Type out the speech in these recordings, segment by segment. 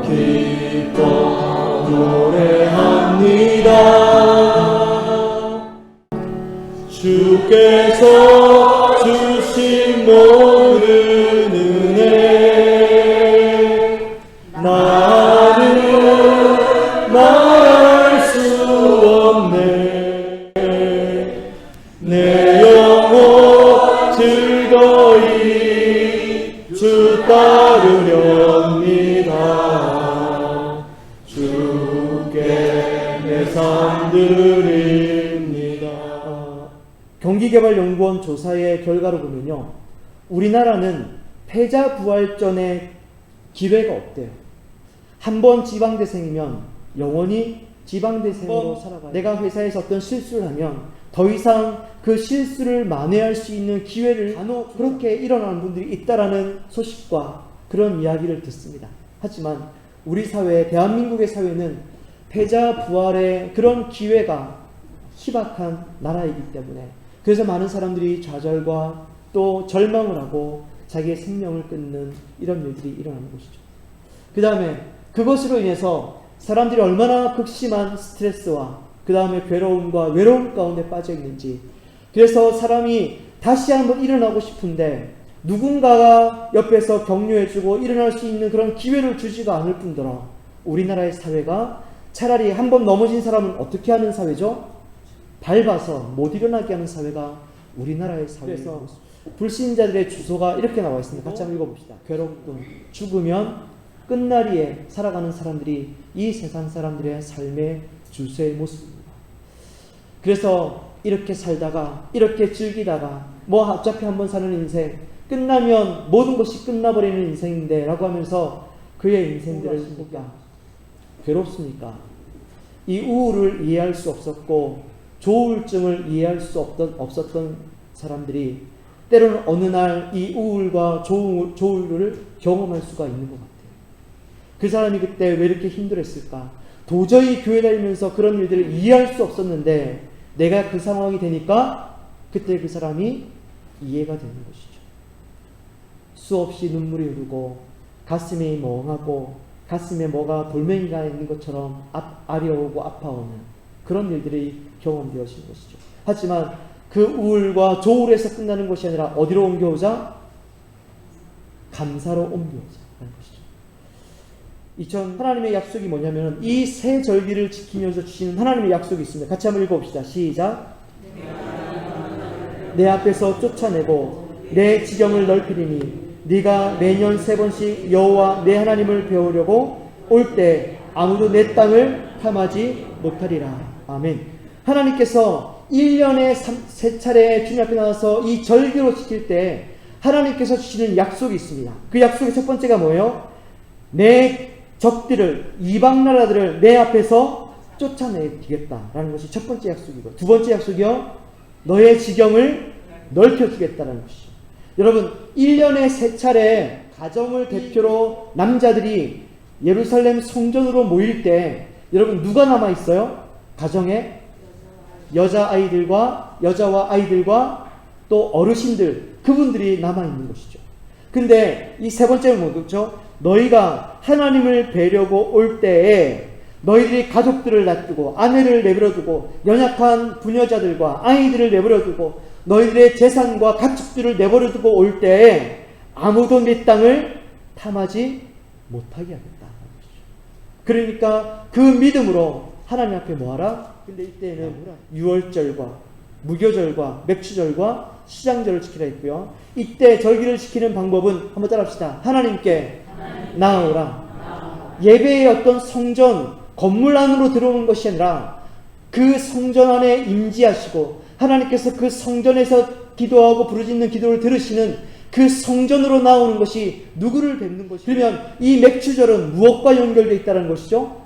기뻐 노래합니다. 주께서 주신 모든 은혜 나는 말할 수 없네. 내 영혼 즐거이 주 따르렵니다. 주께 내 삶 드립니다. 경기개발연구원 조사의 결과로 보면요, 우리나라는 패자부활전의 기회가 없대요. 한 번 지방대생이면 영원히 지방대생으로 살아가요. 내가 회사에서 어떤 실수를 하면 더 이상 그 실수를 만회할 수 있는 기회를 간혹 그렇게 일어나는 분들이 있다라는 소식과 그런 이야기를 듣습니다. 하지만 우리 사회, 대한민국의 사회는 패자부활의 그런 기회가 희박한 나라이기 때문에, 그래서 많은 사람들이 좌절과 또 절망을 하고 자기의 생명을 끊는 이런 일들이 일어나는 것이죠. 그 다음에 그것으로 인해서 사람들이 얼마나 극심한 스트레스와 그 다음에 괴로움과 외로움 가운데 빠져 있는지, 그래서 사람이 다시 한번 일어나고 싶은데 누군가가 옆에서 격려해주고 일어날 수 있는 그런 기회를 주지도 않을 뿐더러 우리나라의 사회가 차라리 한번 넘어진 사람은 어떻게 하는 사회죠? 밟아서 못 일어나게 하는 사회가 우리나라의 사회에서 불신자들의 주소가 이렇게 나와 있습니다. 같이 한번 읽어봅시다. 괴롭군, 죽으면 끝날이에 살아가는 사람들이 이 세상 사람들의 삶의 주소의 모습입니다. 그래서 이렇게 살다가 이렇게 즐기다가 뭐 어차피 한번 사는 인생 끝나면 모든 것이 끝나버리는 인생인데 라고 하면서 그의 인생들을 보니까 괴롭습니까? 이 우울을 이해할 수 없었고 조울증을 이해할 수 없었던 사람들이 때로는 어느 날 이 우울과 조울을 경험할 수가 있는 것 같아요. 그 사람이 그때 왜 이렇게 힘들었을까? 도저히 교회 다니면서 그런 일들을 이해할 수 없었는데 내가 그 상황이 되니까 그때 그 사람이 이해가 되는 것이죠. 수없이 눈물이 흐르고 가슴이 멍하고 가슴에 뭐가 돌멩이가 있는 것처럼 아려오고 아파오는 그런 일들이 경험되어진 것이죠. 하지만 그 우울과 조울에서 끝나는 것이 아니라 어디로 옮겨오자? 감사로 옮겨오자라는 것이죠. 하나님의 약속이 뭐냐면 이 새 절기를 지키면서 주시는 하나님의 약속이 있습니다. 같이 한번 읽어봅시다. 시작. 내 앞에서 쫓아내고 내 지경을 넓히리니 네가 매년 3번씩 여호와 내 하나님을 배우려고 올 때 아무도 내 땅을 탐하지 못하리라. 아멘. 하나님께서 1년에 3차례 주님 앞에 나와서 이 절기로 지킬 때 하나님께서 주시는 약속이 있습니다. 그 약속의 첫 번째가 뭐예요? 내 적들을, 이방 나라들을 내 앞에서 쫓아내겠다라는 것이 첫 번째 약속이고, 두 번째 약속이요, 너의 지경을 넓혀주겠다라는 것이죠. 여러분, 1년에 3차례 가정을 대표로 남자들이 예루살렘 성전으로 모일 때 여러분 누가 남아있어요? 가정에 여자와 아이들과 또 어르신들, 그분들이 남아있는 것이죠. 근데 이 세 번째는 뭐죠? 너희가 하나님을 뵈려고 올 때에 너희들이 가족들을 놔두고 아내를 내버려두고 연약한 부녀자들과 아이들을 내버려두고 너희들의 재산과 가축들을 내버려두고 올 때에 아무도 네 땅을 탐하지 못하게 하겠다. 그러니까 그 믿음으로 하나님 앞에 뭐하라? 근데 이때는 유월절과 무교절과 맥추절과 시장절을 지키라 했고요. 이때 절기를 지키는 방법은 한번 따라합시다. 하나님께 나아오라. 예배의 어떤 성전, 건물 안으로 들어오는 것이 아니라 그 성전 안에 임재하시고 하나님께서 그 성전에서 기도하고 부르짖는 기도를 들으시는 그 성전으로 나오는 것이 누구를 뵙는 것이죠? 그러면 이 맥추절은 무엇과 연결되어 있다는 것이죠?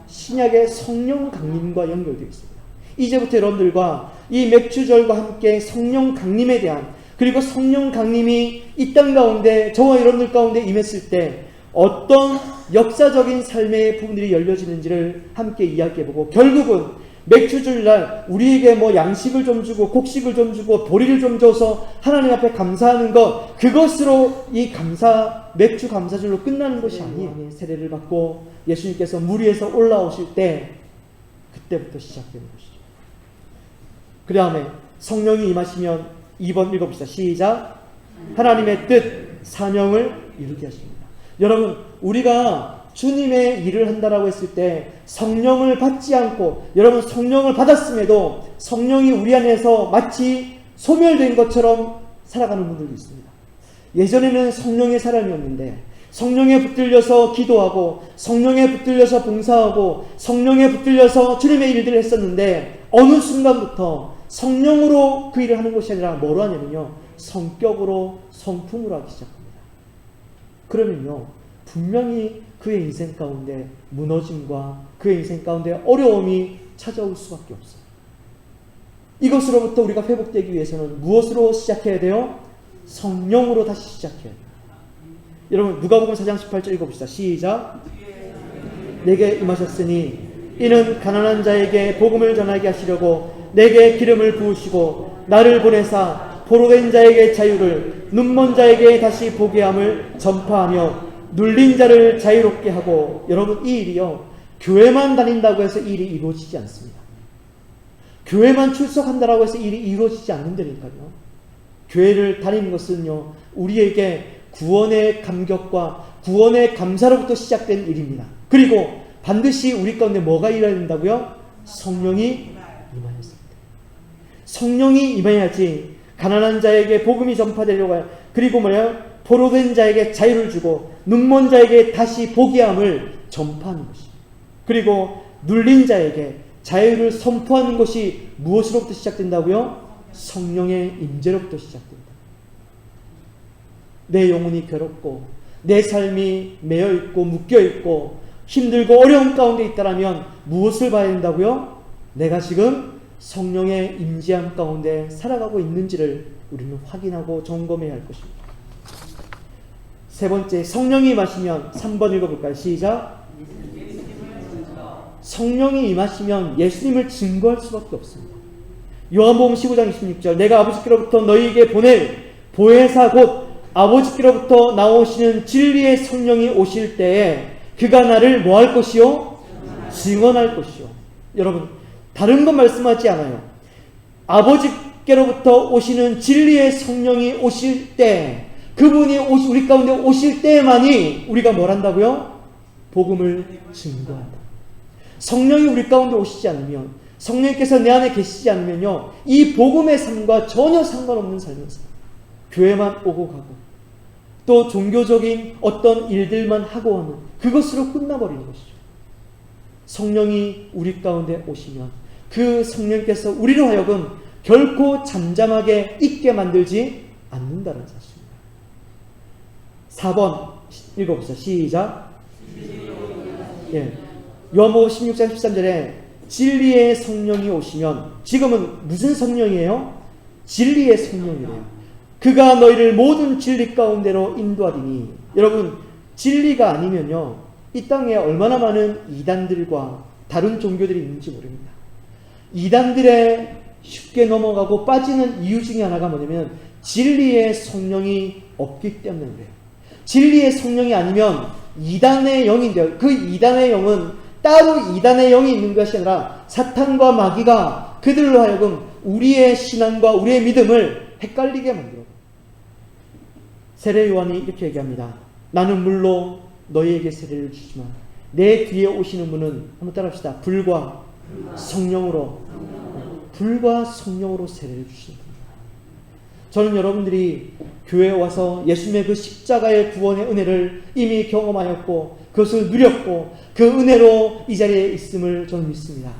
신약의 성령 강림과 연결되어 있습니다. 이제부터 여러분들과 이 맥추절과 함께 성령 강림에 대한, 그리고 성령 강림이 이 땅 가운데 저와 여러분들 가운데 임했을 때 어떤 역사적인 삶의 부분들이 열려지는지를 함께 이야기해보고, 결국은 맥주주일날 우리에게 뭐 양식을 좀 주고 곡식을 좀 주고 보리를 좀 줘서 하나님 앞에 감사하는 것, 그것으로 이 맥주 감사절로 끝나는 것이 아니에요. 세례를 받고 예수님께서 물 위에서 올라오실 때 그때부터 시작되는 것이죠. 그 다음에 성령이 임하시면 2번 읽어봅시다. 시작. 하나님의 뜻, 사명을 이루게 하십니다. 여러분, 우리가 주님의 일을 한다라고 했을 때 성령을 받지 않고, 여러분 성령을 받았음에도 성령이 우리 안에서 마치 소멸된 것처럼 살아가는 분들도 있습니다. 예전에는 성령의 사람이었는데 성령에 붙들려서 기도하고 성령에 붙들려서 봉사하고 성령에 붙들려서 주님의 일들을 했었는데 어느 순간부터 성령으로 그 일을 하는 것이 아니라 뭐로 하냐면요, 성격으로, 성품으로 하기 시작합니다. 그러면요, 분명히 그의 인생 가운데 무너짐과 그의 인생 가운데 어려움이 찾아올 수밖에 없어요. 이것으로부터 우리가 회복되기 위해서는 무엇으로 시작해야 돼요? 성령으로 다시 시작해야 돼요. 여러분, 누가복음 4장 18절 읽어봅시다. 시작. 내게 임하셨으니 이는 가난한 자에게 복음을 전하게 하시려고 내게 기름을 부으시고 나를 보내사 포로된 자에게 자유를, 눈먼 자에게 다시 보게 함을 전파하며 눌린 자를 자유롭게 하고. 여러분, 이 일이요, 교회만 다닌다고 해서 이 일이 이루어지지 않습니다. 교회만 출석한다고 해서 일이 이루어지지 않는다니까요. 교회를 다니는 것은요, 우리에게 구원의 감격과 구원의 감사로부터 시작된 일입니다. 그리고 반드시 우리 가운데 뭐가 일어야 된다고요? 성령이 임하였습니다. 성령이 임해야지 가난한 자에게 복음이 전파되려고 해요. 그리고 뭐예요? 포로된 자에게 자유를 주고 눈먼 자에게 다시 보게 함을 전파하는 것입니다. 그리고 눌린 자에게 자유를 선포하는 것이 무엇으로부터 시작된다고요? 성령의 임재로부터 시작됩니다. 내 영혼이 괴롭고 내 삶이 매여있고 묶여있고 힘들고 어려운 가운데 있다라면 무엇을 봐야 된다고요? 내가 지금 성령의 임재함 가운데 살아가고 있는지를 우리는 확인하고 점검해야 할 것입니다. 세 번째, 성령이 임하시면 3번 읽어볼까요? 시작. 성령이 임하시면 예수님을 증거할 수밖에 없습니다. 요한복음 15장 26절, 내가 아버지께로부터 너희에게 보낼 보혜사 곧 아버지께로부터 나오시는 진리의 성령이 오실 때에 그가 나를 뭐 할 것이요? 증언할 것이요. 여러분, 다른 건 말씀하지 않아요. 아버지께로부터 오시는 진리의 성령이 오실 때, 그분이 우리 가운데 오실 때만이 우리가 뭘 한다고요? 복음을 증거한다. 성령이 우리 가운데 오시지 않으면, 성령께서 내 안에 계시지 않으면요, 이 복음의 삶과 전혀 상관없는 삶을 살아요. 교회만 오고 가고 또 종교적인 어떤 일들만 하고 하는 그것으로 끝나버리는 것이죠. 성령이 우리 가운데 오시면 그 성령께서 우리로 하여금 결코 잠잠하게 있게 만들지 않는다는 사실입니다. 4번 읽어보세요. 시작. 예. 요한복음 16장 13절에 진리의 성령이 오시면, 지금은 무슨 성령이에요? 진리의 성령이래요. 그가 너희를 모든 진리 가운데로 인도하리니. 여러분, 진리가 아니면요, 이 땅에 얼마나 많은 이단들과 다른 종교들이 있는지 모릅니다. 이단들에 쉽게 넘어가고 빠지는 이유 중에 하나가 뭐냐면 진리의 성령이 없기 때문에 그래요. 진리의 성령이 아니면 이단의 영인데요, 그 이단의 영은 따로 이단의 영이 있는 것이 아니라 사탄과 마귀가 그들로 하여금 우리의 신앙과 우리의 믿음을 헷갈리게 만들어요. 세례 요한이 이렇게 얘기합니다. 나는 물로 너희에게 세례를 주지만 내 뒤에 오시는 분은, 한번 따라합시다. 불과 성령으로 세례를 주시는 분입니다. 저는 여러분들이 교회에 와서 예수님의 그 십자가의 구원의 은혜를 이미 경험하였고 그것을 누렸고 그 은혜로 이 자리에 있음을 저는 믿습니다.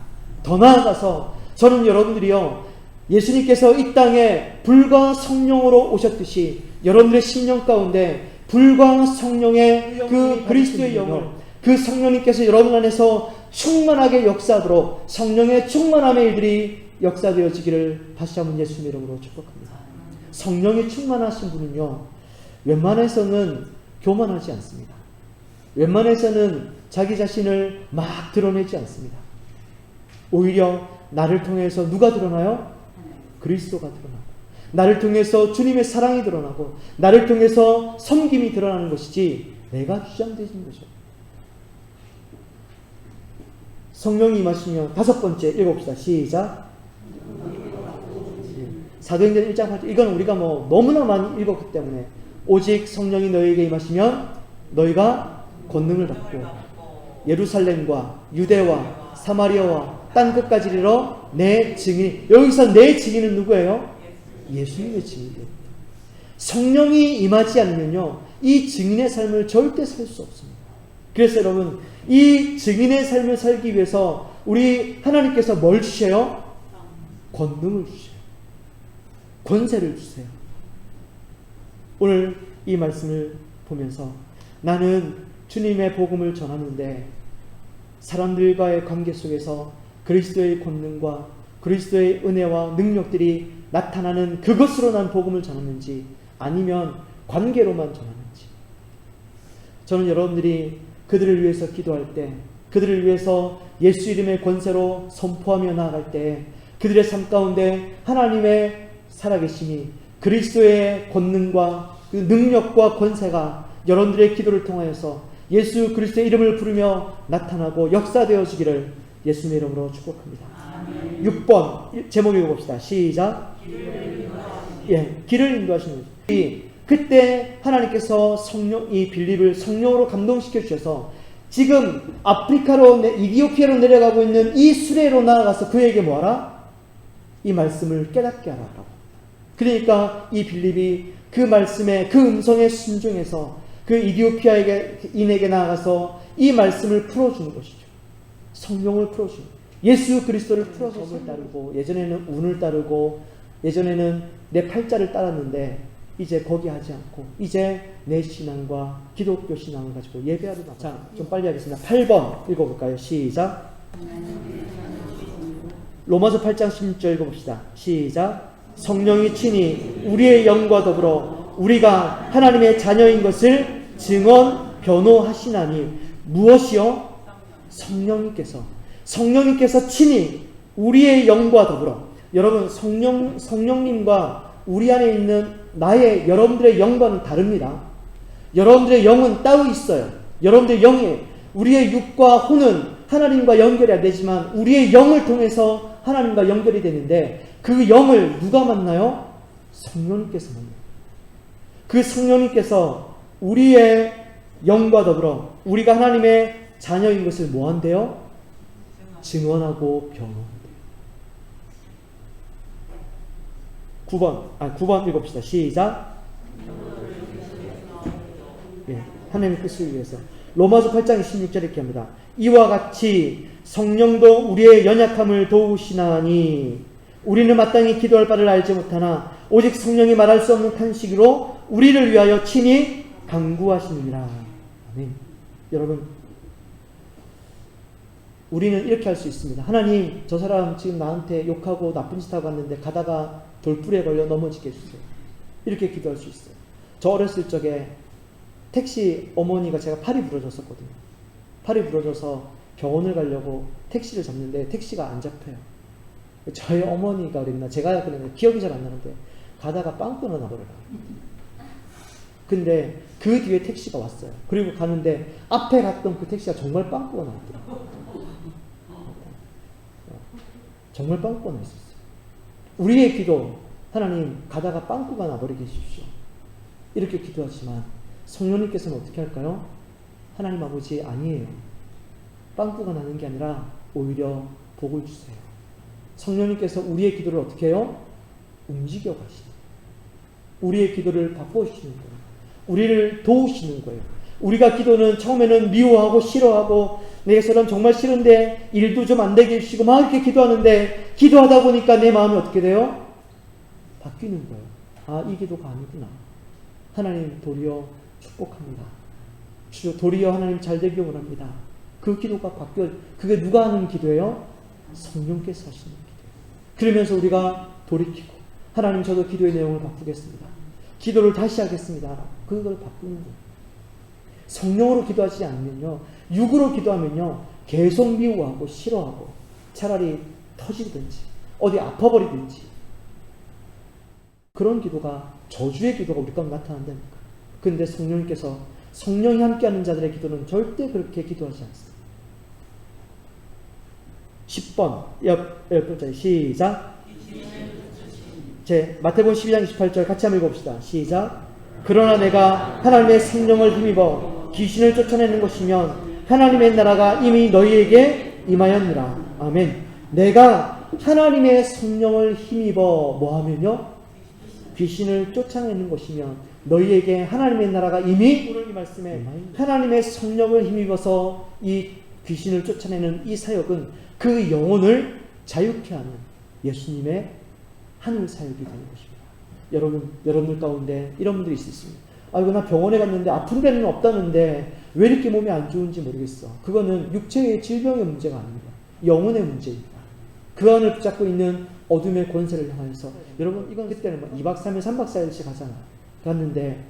더 나아가서 저는 여러분들이요, 예수님께서 이 땅에 불과 성령으로 오셨듯이 여러분들의 심령 가운데 불과 성령의 그 그리스도의 영을, 그 성령님께서 여러분 안에서 충만하게 역사하도록 성령의 충만함의 일들이 역사되어지기를 다시 한번 예수님의 이름으로 축복합니다. 성령이 충만하신 분은요, 웬만해서는 교만하지 않습니다. 웬만해서는 자기 자신을 막 드러내지 않습니다. 오히려 나를 통해서 누가 드러나요? 그리스도가 드러나고, 나를 통해서 주님의 사랑이 드러나고, 나를 통해서 섬김이 드러나는 것이지 내가 주장되는 거죠. 성령이 임하시면 다섯 번째 읽어봅시다. 시작. 사도행전 1장 8절. 이건 우리가 너무나 많이 읽었기 때문에, 오직 성령이 너희에게 임하시면 너희가 권능을 받고 예루살렘과 유대와 사마리아와 땅 끝까지 이르러 내 증인. 여기서 내 증인은 누구예요? 예수님의 증인이에요. 성령이 임하지 않으면요, 이 증인의 삶을 절대 살 수 없습니다. 그래서 여러분, 이 증인의 삶을 살기 위해서 우리 하나님께서 뭘 주셔요? 권능을 주셔요. 권세를 주세요. 오늘 이 말씀을 보면서 나는 주님의 복음을 전하는데 사람들과의 관계 속에서 그리스도의 권능과 그리스도의 은혜와 능력들이 나타나는 그것으로 난 복음을 전하는지, 아니면 관계로만 전하는지. 저는 여러분들이 그들을 위해서 기도할 때, 그들을 위해서 예수 이름의 권세로 선포하며 나아갈 때, 그들의 삶 가운데 하나님의 살아계심이, 그리스도의 권능과 그 능력과 권세가 여러분들의 기도를 통하여서 예수 그리스도의 이름을 부르며 나타나고 역사되어지기를 예수님의 이름으로 축복합니다. 아멘. 6번 제목 읽어봅시다. 시작. 길을 인도하시는 거죠. 그때 하나님께서 이 빌립을 성령으로 감동시켜 주셔서 지금 아프리카로, 이디오피아로 내려가고 있는 이 수레로 나아가서 그에게 뭐하라? 이 말씀을 깨닫게 하라고. 그러니까 이 빌립이 그 말씀에, 그 음성에 순종해서 그 이디오피아인에게 나아가서 이 말씀을 풀어주는 것이죠. 성령을 풀어주는, 예수 그리스도를 풀어서 성을 따르고, 예전에는 운을 따르고, 예전에는 내 팔자를 따랐는데 이제 거기 하지 않고 이제 내 신앙과 기독교 신앙을 가지고 예배하러 나가. 자, 좀 빨리 하겠습니다. 8번 읽어볼까요? 시작. 로마서 8장 16절 읽어봅시다. 시작. 성령이 친히 우리의 영과 더불어 우리가 하나님의 자녀인 것을 증언 변호하시나니. 무엇이요? 성령님께서 친히 우리의 영과 더불어. 여러분, 성령님과 우리 안에 있는 여러분들의 영과는 다릅니다. 여러분들의 영은 따로 있어요. 여러분들의 영에, 우리의 육과 혼은 하나님과 연결이 안 되지만 우리의 영을 통해서 하나님과 연결이 되는데, 그 영을 누가 만나요? 성령님께서 만나요. 그 성령님께서 우리의 영과 더불어 우리가 하나님의 자녀인 것을 뭐한대요? 증언하고 변호한대요. 9번 읽읍시다. 시작. 하나님의 뜻을 위해서. 로마서 8장 16절 이렇게 합니다. 이와 같이 성령도 우리의 연약함을 도우시나니 우리는 마땅히 기도할 바를 알지 못하나 오직 성령이 말할 수 없는 탄식으로 우리를 위하여 친히 간구하시느니라. 아멘. 여러분, 우리는 이렇게 할 수 있습니다. 하나님, 저 사람 지금 나한테 욕하고 나쁜 짓 하고 왔는데 가다가 돌불에 걸려 넘어지게 해주세요. 이렇게 기도할 수 있어요. 저 어렸을 적에 택시 어머니가, 제가 팔이 부러졌었거든요. 팔이 부러져서 병원을 가려고 택시를 잡는데 택시가 안 잡혀요. 저희 어머니가 그랬나 제가 그랬나 기억이 잘 안 나는데 가다가 빵꾸가 나버려요. 근데 그 뒤에 택시가 왔어요. 그리고 가는데 앞에 갔던 그 택시가 정말 빵꾸가 나왔더라고요. 정말 빵꾸가 났었어요. 우리의 기도, 하나님 가다가 빵꾸가 나버리게 해주십시오. 이렇게 기도하지만 성령님께서는 어떻게 할까요? 하나님 아버지, 아니에요. 빵꾸가 나는 게 아니라 오히려 복을 주세요. 성령님께서 우리의 기도를 어떻게 해요? 움직여 가시는, 우리의 기도를 바꿔주시는 거예요. 우리를 도우시는 거예요. 우리가 기도는 처음에는 미워하고 싫어하고, 내 사람 정말 싫은데 일도 좀 안 되게 해주시고 막 이렇게 기도하는데, 기도하다 보니까 내 마음이 어떻게 돼요? 바뀌는 거예요. 아, 이 기도가 아니구나. 하나님 도리어 축복합니다. 도리어 하나님 잘되기 원합니다. 그 기도가 바뀌어. 그게 누가 하는 기도예요? 성령께서 하시는 기도예요. 그러면서 우리가 돌이키고, 하나님 저도 기도의 내용을 바꾸겠습니다. 기도를 다시 하겠습니다. 그걸 바꾸는 거예요. 성령으로 기도하지 않으면요, 육으로 기도하면요 계속 미워하고 싫어하고 차라리 터지든지 어디 아파버리든지 그런 기도가 저주의 기도가 우리 가운데 나타난다니까. 그런데 성령님께서 성령이 함께하는 자들의 기도는 절대 그렇게 기도하지 않습니다. 10번 옆 자리 시작. 마태복음 12장 28절 같이 한번 읽어봅시다. 시작. 그러나 내가 하나님의 성령을 힘입어 귀신을 쫓아내는 것이면 하나님의 나라가 이미 너희에게 임하였느라. 아멘. 내가 하나님의 성령을 힘입어 뭐하면요? 귀신을 쫓아내는 것이면 너희에게 하나님의 나라가 이미 오늘 이 말씀에 하나님의 성령을 힘입어서 이 귀신을 쫓아내는 이 사역은 그 영혼을 자유케 하는 예수님의 하늘 사역이 되는 것입니다. 여러분들 가운데 이런 분들이 있습니다. 아이고 나 병원에 갔는데 아픈 데는 없다는데 왜 이렇게 몸이 안 좋은지 모르겠어. 그거는 육체의 질병의 문제가 아닙니다. 영혼의 문제입니다. 그 안을 붙잡고 있는 어둠의 권세를 향해서 여러분 이건 그때는 2박 3일 3박 4일씩 가잖아. 갔는데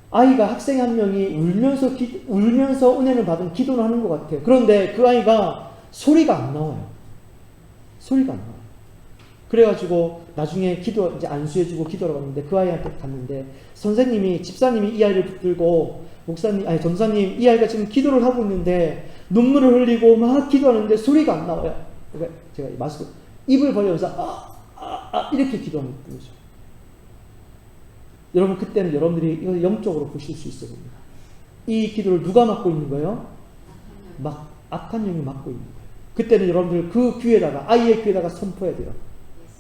아이가 학생 한 명이 울면서 은혜를 받은 기도를 하는 것 같아요. 그런데 그 아이가 소리가 안 나와요. 소리가 안 나와요. 그래가지고 나중에 기도 이제 안수해주고 기도를 갔는데 그 아이한테 갔는데 선생님이 집사님이 이 아이를 붙들고 전사님 이 아이가 지금 기도를 하고 있는데 눈물을 흘리고 막 기도하는데 소리가 안 나와요. 그러니까 제가 마스크 입을 벌려서 이렇게 기도하는 거죠. 여러분 그때는 여러분들이 이걸 영적으로 보실 수 있어 봅니다. 이 기도를 누가 맡고 있는 거예요? 악한 영이 맡고 있는 거예요. 그때는 여러분들 그 귀에다가 아이의 귀에다가 선포해야 돼요.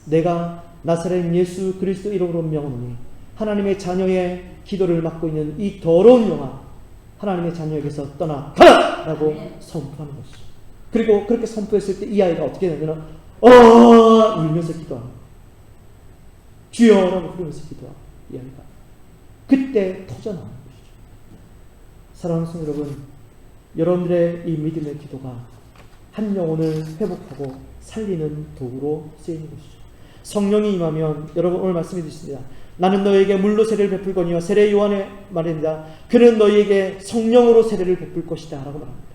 내가 나사렛 예수 그리스도 이름으로 명하노니 하나님의 자녀의 기도를 맡고 있는 이 더러운 영아 하나님의 자녀에게서 떠나가라! 라고 선포하는 것이죠. 그리고 그렇게 선포했을 때 이 아이가 어떻게 되냐면 울면서 기도하는 거예요. 주여라고 부르면서 기도하고 이 아이가 그때 터져나오는 것이죠. 사랑하는 성도 여러분, 여러분들의 이 믿음의 기도가 한 영혼을 회복하고 살리는 도구로 쓰이는 것이죠. 성령이 임하면 여러분 오늘 말씀해 주십니다. 나는 너에게 물로 세례를 베풀거니와 세례 요한의 말입니다. 그는 너희에게 성령으로 세례를 베풀 것이다 라고 말합니다.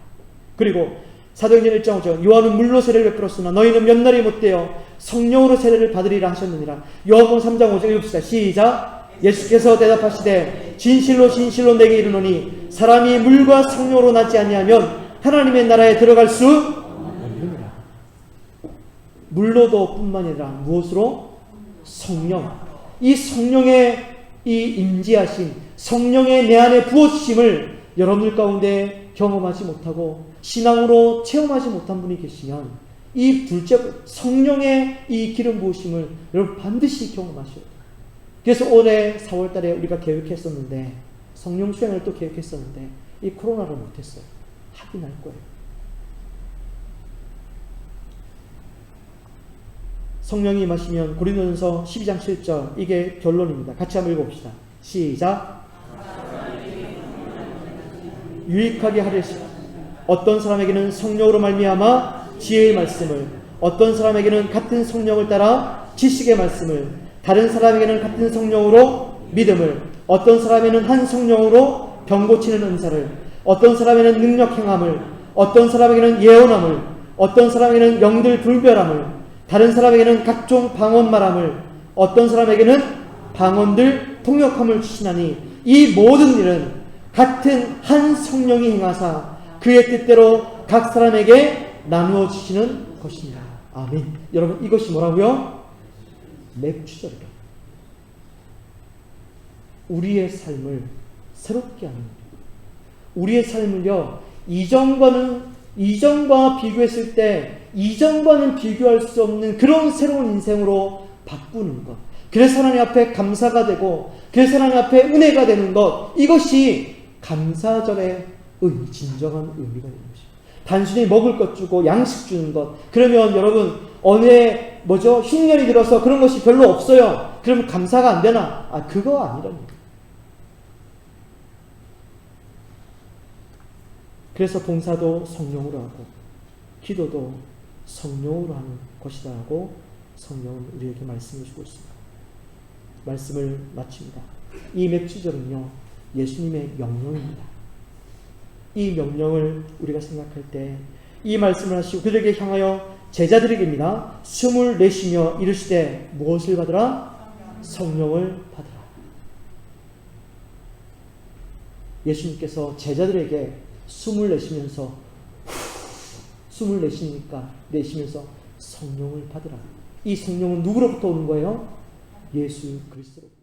그리고 사도행전 1장 5절 요한은 물로 세례를 베풀었으나 너희는 몇 날이 못되어 성령으로 세례를 받으리라 하셨느니라. 요한복음 3장 5절 읽읍시다. 시작. 예수께서 대답하시되 진실로 진실로 내게 이르노니 사람이 물과 성령으로 나지 아니하면 하나님의 나라에 들어갈 수 없느니라. 물로도 뿐만 아니라 무엇으로? 성령. 이 성령의 이 임재하심, 성령의 내 안에 부어주심을 여러분들 가운데 경험하지 못하고 신앙으로 체험하지 못한 분이 계시면 이 둘째 성령의 이 기름 부으심을 여러분 반드시 경험하셔야 돼요. 그래서 올해 4월 달에 우리가 계획했었는데 성령 수행을 또 계획했었는데 이 코로나를 못했어요. 하긴 할 거예요. 성령이 임하시면 고린도전서 12장 7절 이게 결론입니다. 같이 한번 읽어봅시다. 시작. 유익하게 하려시 어떤 사람에게는 성령으로 말미암아 지혜의 말씀을, 어떤 사람에게는 같은 성령을 따라 지식의 말씀을, 다른 사람에게는 같은 성령으로 믿음을, 어떤 사람에게는 한 성령으로 병 고치는 은사를, 어떤 사람에게는 능력 행함을, 어떤 사람에게는 예언함을, 어떤 사람에게는 영들 불별함을, 다른 사람에게는 각종 방언 말함을, 어떤 사람에게는 방언들 통역함을 주시나니 이 모든 일은 같은 한 성령이 행하사 그의 뜻대로 각 사람에게 나누어 주시는 것입니다. 아멘. 여러분 이것이 뭐라고요? 맥주절이다. 우리의 삶을 새롭게 하는, 우리의 삶을요 이전과 비교했을 때 이전과는 비교할 수 없는 그런 새로운 인생으로 바꾸는 것. 그래서 하나님 앞에 감사가 되고 그래서 하나님 앞에 은혜가 되는 것, 이것이 감사절의 진정한 의미가 되는 것입니다. 단순히 먹을 것 주고 양식 주는 것, 그러면 여러분 어느 흉년이 들어서 그런 것이 별로 없어요. 그러면 감사가 안 되나? 그거 아니랍니다. 그래서 봉사도 성령으로 하고 기도도 성령으로 하는 것이다라고 성령은 우리에게 말씀해 주고 있습니다. 말씀을 마칩니다. 이 맥주절은요 예수님의 명령입니다. 이 명령을 우리가 생각할 때 이 말씀을 하시고 그들에게 향하여 제자들에게입니다. 숨을 내쉬며 이르시되 무엇을 받으라? 성령을 받으라. 예수님께서 제자들에게 숨을 내쉬면서 숨을 내쉬면서 성령을 받으라. 이 성령은 누구로부터 오는 거예요? 예수 그리스도로부터.